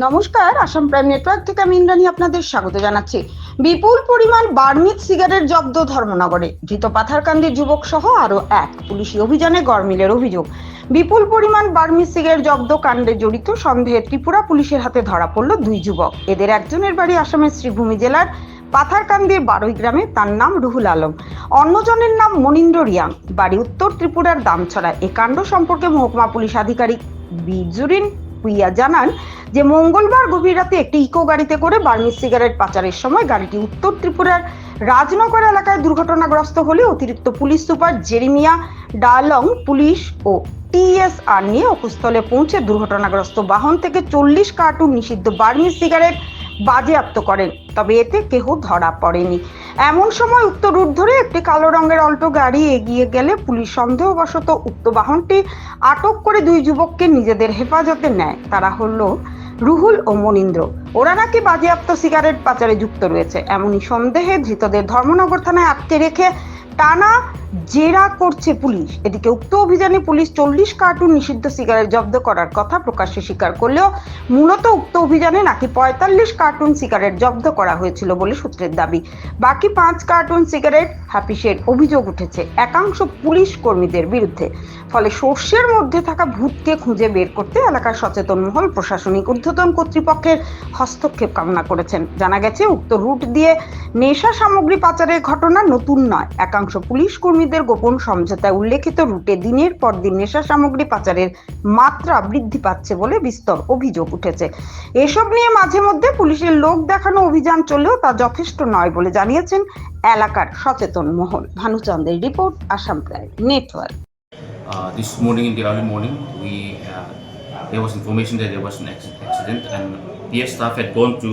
নমস্কার, Assam prime network থেকে আমি ইন্দ্রাণী আপনাদের স্বাগত জানাচ্ছি। বিপুল পরিমাণ বার্মিজ সিগারেট জব্দ ধর্মনগরে। ধৃত পাথারকান্দির যুবক সহ আরো এক পুলিশি অভিযানে গড়মিলের অভিযোগ। বিপুল পরিমাণ বার্মিজ সিগারেট জব্দ কাণ্ডে জড়িত সন্দেহে ত্রিপুরা পুলিশের হাতে ধরা পড়ল দুই যুবক। এদের একজনের বাড়ি আসামের শ্রীভূমি জেলার পাথারকান্দির বারুই গ্রামে, তার নাম রুহুল আলম। অন্যজনের নাম মনিন্দ্র রিয়াং, বাড়ি উত্তর ত্রিপুরার দামছড়া। এ কাণ্ড সম্পর্কে মহকুমা পুলিশ আধিকারিক বিজুরিন পুইয়া জানান যে মঙ্গলবার গভীর রাতে একটি ইকো গাড়িতে করে বার্মিজ সিগারেট পাচারের সময় গাড়িটি উত্তর ত্রিপুরার রাজনগর এলাকায় দুর্ঘটনাগ্রস্ত হলে অতিরিক্ত পুলিশ সুপার জেরিমিয়া ডালং পুলিশ ও টিএসআর নিয়ে অকুস্থলে পৌঁছে দুর্ঘটনাগ্রস্ত বাহন থেকে 40 কার্টুন নিষিদ্ধ বার্মিজ সিগারেট বাজেয়াপ্ত করেন। তবে এতে কেহ ধরা পড়েনি। এমন সময় উক্ত রুট ধরে একটি কালো রঙের অল্টো গাড়ি এগিয়ে গেলে পুলিশ সন্দেহবশত উক্ত বাহনটি আটক করে দুই যুবককে নিজেদের হেফাজতে নেয়। তারা হলো রুহুল ও মনিন্দ্র। ওরা নাকি বাজেয়াপ্ত সিগারেট পাচারে যুক্ত রয়েছে। এমনই সন্দেহে ধৃতদের ধর্মনগর থানায় আটকে রেখে টানা জেরা করছে পুলিশ। এদিকে উক্ত অভিযানে পুলিশ 40 কার্টুন নিষিদ্ধ সিগারেট জব্দ করার কথা প্রকাশ্যে স্বীকার করলেও মূলত উক্ত অভিযানে নাকি 45 কার্টুন সিগারেট জব্দ করা হয়েছিল বলে সূত্রের দাবি। বাকি 5 কার্টুন সিগারেট হাফিসের অভিযোগ উঠেছে একাংশ পুলিশ কর্মীদের বিরুদ্ধে। ফলে সর্ষের মধ্যে থাকা ভূতকে খুঁজে বের করতে এলাকার সচেতন মহল প্রশাসনিক ঊর্ধ্বতন কর্তৃপক্ষের হস্তক্ষেপ কামনা করেছেন। জানা গেছে উক্ত রুট দিয়ে নেশা সামগ্রী পাচারের ঘটনা নতুন নয়। একাংশ পুলিশ কর্মীদের গোপন সমঝোতায় উল্লেখিত রুটে দিনের পর দিন নেশা সামগ্রী পাচারের মাত্রা বৃদ্ধি পাচ্ছে বলে বিস্তর অভিযোগ উঠেছে। এসব নিয়ে মাঝে মধ্যে পুলিশের লোক দেখানো অভিযান চললেও তা যথেষ্ট নয় বলে জানিয়েছেন এলাকার সচেতন মহল। ভানুচন্দ্রের report, Assam prime network. This morning, in the early morning, there was information that there was an accident, and PS staff had gone to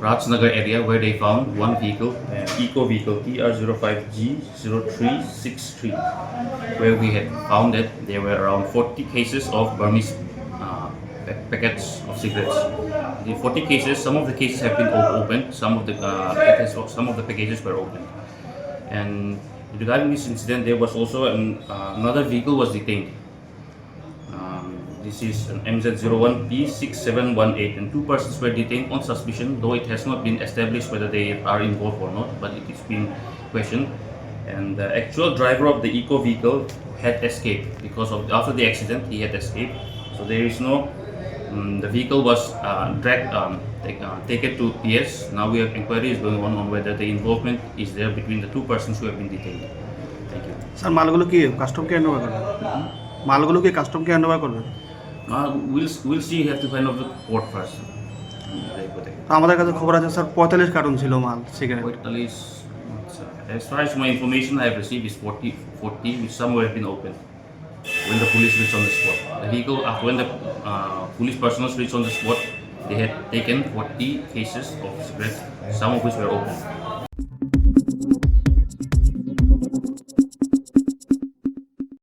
Rajnagar area where they found one vehicle, an eco vehicle TR05G0363, where we had found that there were around 40 cases of Burmese packets of cigarettes. The 40 cases, some of the cases have been opened, some of the packages were opened, and regarding this incident, there was also another vehicle was detained. This is an MZ01P6718, and 2 persons were detained on suspicion, though it has not been established whether they are involved or not, but it is being questioned. And the actual driver of the eco vehicle had escaped because after the accident he had escaped. So there is no. The vehicle was taken to PS. Now we have inquiries going on whether the involvement is there between the 2 persons who have been detained. Thank you. Sir মালগুলো কি custom কে handover করবে? মালগুলো কি custom কে handover করবে? We'll see. You have to find out the port first. তো আমাদের কাছে খবর আছে স্যার 45 কার্টন ছিল মাল cigarette. As far as my information I have received is 40 which somewhere have been opened when the police reached on the spot. The vehicle, when the police personnel reached on the spot, they had taken 40 cases of cigarettes, some of which were open.